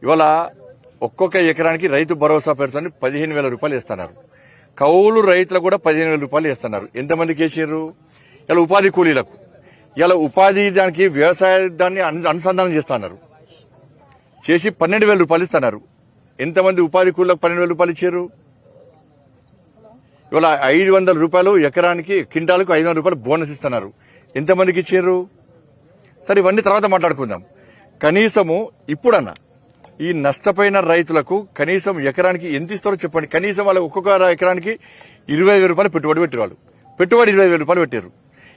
ఇవాళ ఒక్కొక్క ఎకరానికి రైతు భరోసా పేరుతో 15,000 రూపాయలు ఇస్తున్నారు. కౌలు రైతులకు కూడా 15,000 రూపాయలు ఇస్తున్నారు. ఎంతమందికి వేసారు? ఇలా ఉపాధి కూలీలకు, ఇలా ఉపాధి దానికి వ్యవసాయ దాన్ని అనుసంధానం చేస్తున్నారు. చేసి 12,000 రూపాయలు ఇస్తున్నారు. ఎంతమంది ఉపాధి కూలీలకు 12,000 రూపాయలు ఇచ్చారు? ఇవాళ 500 రూపాయలు ఎకరానికి, క్వింటాలకు 500 రూపాయలు బోనస్ ఇస్తున్నారు. ఎంతమందికి ఇచ్చారు? సరే, ఇవన్నీ తర్వాత మాట్లాడుకుందాం. కనీసము ఇప్పుడన్నా ఈ నష్టపోయిన రైతులకు కనీసం ఎకరానికి ఎంత ఇస్తారో చెప్పండి. కనీసం వాళ్ళకి ఒక్కొక్క ఎకరానికి 20,000 రూపాయలు పెట్టుబడి పెట్టేవాళ్ళు. పెట్టుబడి 20,000 రూపాయలు పెట్టారు.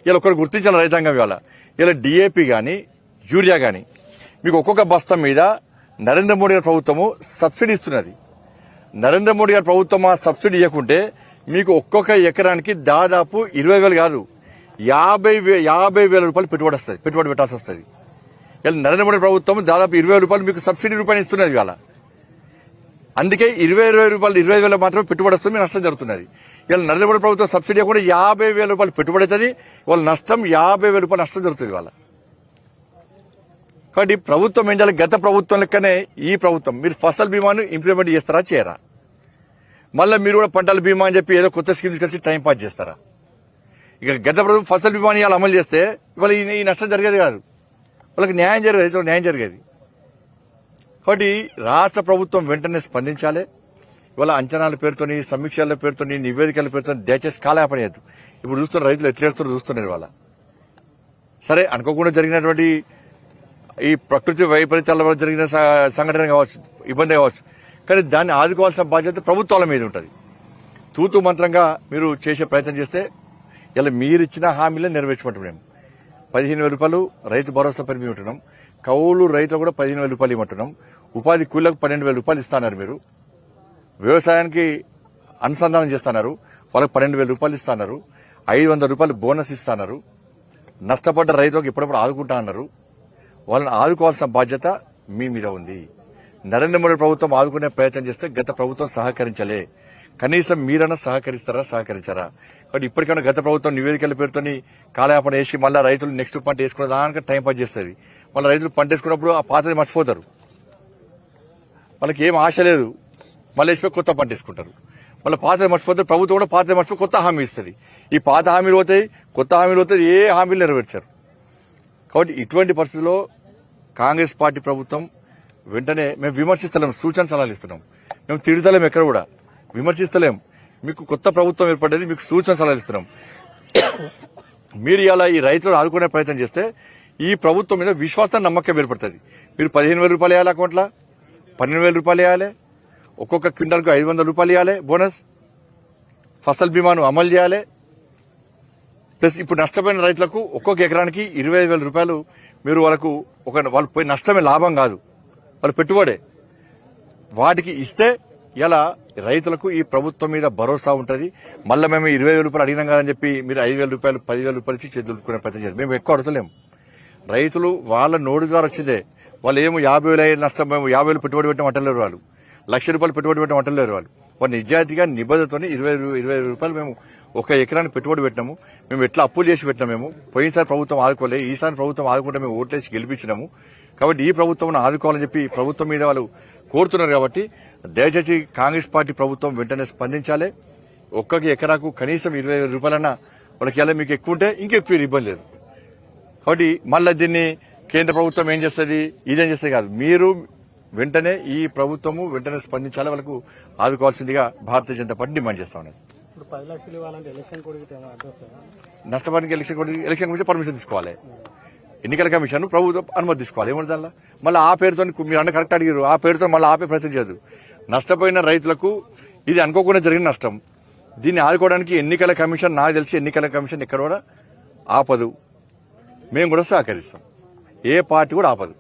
ఇలా ఒకరు గుర్తించాలి రైతాంగం. ఇవాళ ఇలా డిఏపి గాని యూరియా గాని మీకు ఒక్కొక్క బస్తా మీద నరేంద్ర మోడీ గారి ప్రభుత్వము సబ్సిడీ ఇస్తున్నది. నరేంద్ర మోడీ గారి ప్రభుత్వం ఆ సబ్సిడీ ఇవ్వకుంటే మీకు ఒక్కొక్క ఎకరానికి దాదాపు 20,000 కాదు 50,000 రూపాయలు పెట్టుబడి పెట్టాల్సి వస్తుంది. ఇలా నరేంద్ర మోడీ ప్రభుత్వం దాదాపు 20,000 రూపాయలు మీకు సబ్సిడీ రూపాయలు ఇస్తున్నది. ఇవాళ అందుకే 20,000 రూపాయలు 20,000 మాత్రమే పెట్టుబడి వస్తుంది, నష్టం జరుగుతున్నది. ఇలా నరేంద్ర మోడీ ప్రభుత్వం సబ్సిడీ కూడా 50,000 రూపాయలు పెట్టుబడి అవుతుంది, వాళ్ళ నష్టం 50,000 రూపాయలు నష్టం జరుగుతుంది వాళ్ళ. కాబట్టి ప్రభుత్వం ఏం చేయాలి? గత ప్రభుత్వం లెక్కనే ఈ ప్రభుత్వం మీరు ఫసల్ బీమాను ఇంప్లిమెంట్ చేస్తారా, చేయరా? మళ్ళీ మీరు కూడా పంటల బీమా అని చెప్పి ఏదో కొత్త స్కీమ్ కలిసి టైం పాస్ చేస్తారా? ఇక గత ప్రభుత్వం ఫసల్ బీమాని ఇవాళ అమలు చేస్తే ఇవాళ ఈ నష్టం జరిగేది కాదు, వాళ్ళకి న్యాయం జరిగేది, న్యాయం జరిగేది. కాబట్టి రాష్ట్ర ప్రభుత్వం వెంటనే స్పందించాలి. ఇవాళ అంచనాల పేరుతోని, సమీక్షల పేరుతోని, నివేదికల పేరుతో దయచేసి కాలయాపనేయద్దు. ఇప్పుడు చూస్తున్న రైతులు ఎట్లేడుతున్నారు చూస్తున్నారు. ఇవాళ సరే, అనుకోకుండా జరిగినటువంటి ఈ ప్రకృతి వైపరీత్యాల వల్ల జరిగిన సంఘటన కావచ్చు, ఇబ్బంది కావచ్చు, కానీ దాన్ని ఆదుకోవాల్సిన బాధ్యత ప్రభుత్వాల మీద ఉంటుంది. తూతు మంత్రంగా మీరు చేసే ప్రయత్నం చేస్తే ఇలా మీరిచ్చిన హామీలే నెరవేర్చమంటాం. మేము 15,000 రూపాయలు రైతు భరోసా పని ఉంటున్నాం. కౌలు రైతులు కూడా 15,000 రూపాయలు ఇవ్వమంటున్నాం. ఉపాధి కూలీలకు 12,000 రూపాయలు ఇస్తున్నారు. మీరు వ్యవసాయానికి అనుసంధానం చేస్తున్నారు, వాళ్ళకి 12,000 రూపాయలు ఇస్తున్నారు. 500 రూపాయలు బోనస్ ఇస్తున్నారు. నష్టపడ్డ రైతులకు ఇప్పుడప్పుడు ఆదుకుంటా అన్నారు. వాళ్ళని ఆదుకోవాల్సిన బాధ్యత మీ మీద ఉంది. నరేంద్ర మోడీ ప్రభుత్వం ఆదుకునే ప్రయత్నం చేస్తే గత ప్రభుత్వం సహకరించలే. కనీసం మీరన్నా సహకరిస్తారా, సహకరించారా? కాబట్టి ఇప్పటికైనా గత ప్రభుత్వం నివేదికల పేరుతో కాలయాపన వేసి మళ్ళీ రైతులు నెక్స్ట్ పంట వేసుకునే దానికి టైం పాస్ చేస్తుంది. మళ్ళీ రైతులు పంట వేసుకున్నప్పుడు ఆ పాతది మర్చిపోతారు. వాళ్ళకి ఏం ఆశ లేదు, మళ్ళీ వేసిపోయి కొత్త పంట వేసుకుంటారు. మళ్ళీ పాతది మర్చిపోతారు. ప్రభుత్వం కూడా పాతది మర్చిపోయి కొత్త హామీ ఇస్తుంది. ఈ పాత హామీలు పోతాయి, కొత్త హామీలు పోతాయి, ఏ హామీలు నెరవేర్చారు. కాబట్టి ఇటువంటి పరిస్థితుల్లో కాంగ్రెస్ పార్టీ ప్రభుత్వం వెంటనే మేము విమర్శిస్తలేం, సూచన సలహాలు ఇస్తున్నాం. మేము తిడతలేం, ఎక్కడ కూడా విమర్శిస్తలేం. మీకు కొత్త ప్రభుత్వం ఏర్పడేది, మీకు సూచన సలహాలు ఇస్తున్నాం. మీరు ఇలా ఈ రైతులను ఆదుకునే ప్రయత్నం చేస్తే ఈ ప్రభుత్వం మీద విశ్వాసం, నమ్మకం ఏర్పడుతుంది. మీరు 15,000 రూపాయలు వేయాలి, అకౌంట్లో 12,000 రూపాయలు వేయాలి, ఒక్కొక్క క్వింటాల్కు 500 రూపాయలు ఇవ్వాలి బోనస్, ఫసల్ బీమాను అమలు చేయాలి. ప్లస్ ఇప్పుడు నష్టపోయిన రైతులకు ఒక్కొక్క ఎకరానికి 20,000 రూపాయలు మీరు వాళ్ళకు వాళ్ళు పోయి నష్టమే, లాభం కాదు, వాళ్ళు పెట్టుబడే, వాటికి ఇస్తే ఇలా రైతులకు ఈ ప్రభుత్వం మీద భరోసా ఉంటుంది. మళ్ళీ మేము 20,000 రూపాయలు అడిగినాం కదని చెప్పి మీరు 5,000 రూపాయలు 10,000 రూపాయలు ఇచ్చి చేతులుకునే ప్రయత్నం చేస్తాం. మేము ఎక్కువ అడగలేము. రైతులు వాళ్ళ నోటి ద్వారా వచ్చిందే. వాళ్ళు ఏమో 50,000 నష్టం, మేము 50,000 పెట్టుబడి పెట్టిన అంటలేరు. వాళ్ళు 1,00,000 రూపాయలు పెట్టుబడి పెట్టిన అంటలేరు. వాళ్ళు నిజాయితీగా నిబంధనతో 20,000 రూపాయలు మేము ఒక ఎకరానికి పెట్టుబడి పెట్టినాము. మేము ఎట్లా అప్పులు చేసి పెట్టినాము. మేము పోయినసారి ప్రభుత్వం ఆదుకోలేదు, ఈసారి ప్రభుత్వం ఆదుకుంటే మేము ఓట్లేసి గెలిపించినాము. కాబట్టి ఈ ప్రభుత్వం ఆదుకోవాలని చెప్పి ప్రభుత్వం మీద వాళ్ళు కోరుతున్నారు. కాబట్టి దయచేసి కాంగ్రెస్ పార్టీ ప్రభుత్వం వెంటనే స్పందించాలి. ఒక్కొక్క ఎకరాకు కనీసం 20,000 రూపాయలన్నా వాళ్ళకి ఎలా మీకు ఎక్కువ ఉంటే ఇంకెక్కువ ఇబ్బంది లేదు. కాబట్టి మళ్ళీ దీన్ని కేంద్ర ప్రభుత్వం ఏం చేస్తుంది, ఇదేం చేస్తుంది కాదు, మీరు వెంటనే ఈ ప్రభుత్వము వెంటనే స్పందించాలి, వాళ్ళకు ఆదుకోవాల్సిందిగా భారతీయ జనతా పార్టీ డిమాండ్ చేస్తా ఉన్నది. నష్టపడిన ఎలక్షన్ గురించి పర్మిషన్ తీసుకోవాలి, ఎన్నికల కమిషన్ ప్రభుత్వం అనుమతి తీసుకోవాలి. ఏమంటే దానిలో మళ్ళీ ఆ పేరుతో మీరు అన్న కరెక్ట్ అడిగారు, ఆ పేరుతో మళ్ళీ ఆపే ప్రయత్నం చేయదు. నష్టపోయిన రైతులకు ఇది అనుకోకుండా జరిగిన నష్టం, దీన్ని ఆదుకోవడానికి ఎన్నికల కమిషన్, నాకు తెలిసి ఎన్నికల కమిషన్ ఎక్కడ కూడా ఆపదు. మేము కూడా సహకరిస్తాం, ఏ పార్టీ కూడా ఆపదు.